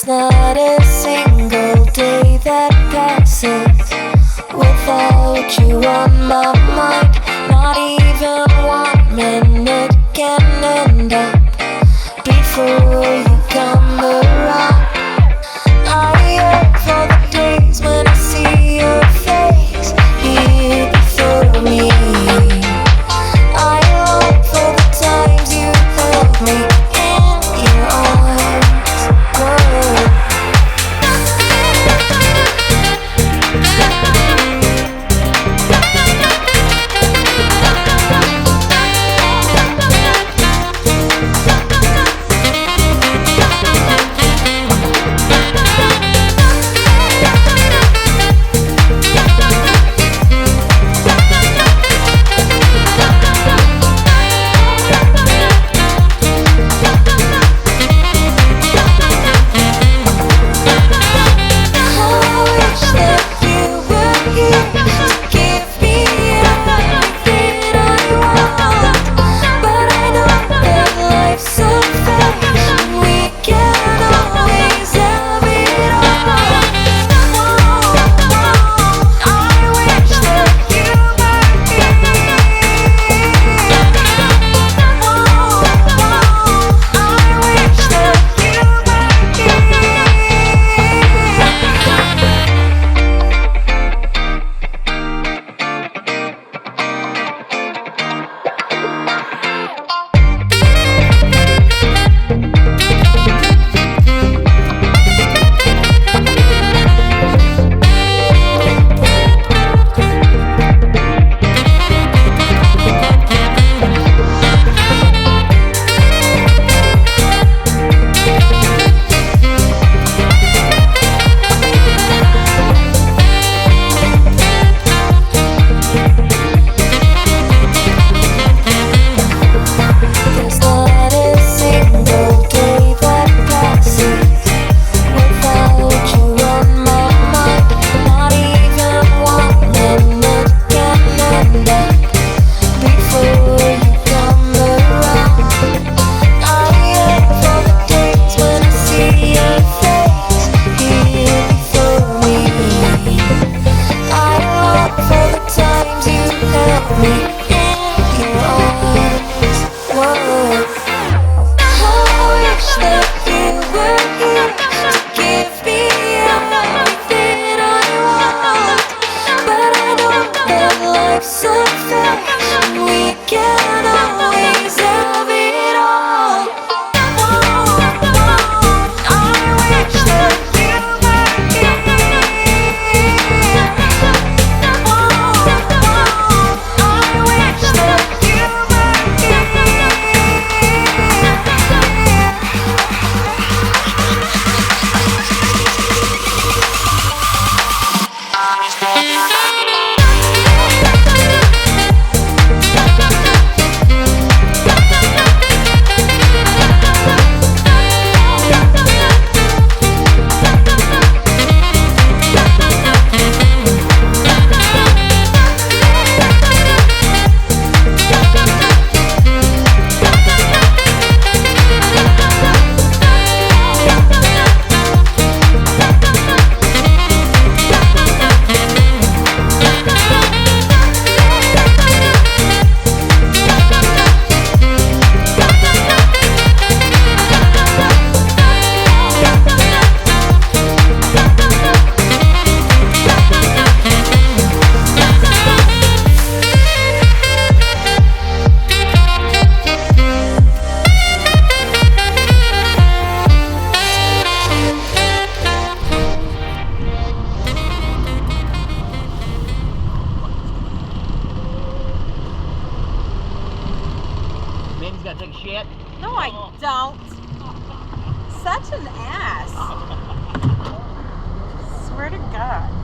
not a single day that passes without you on my mind. Not even 1 minute can end up before you come around. I yearn for the days when I see your face here before me. I long for the times you held me in your arms. Whoa. Gotta take a shit? No, I don't. Such an ass. Swear to God.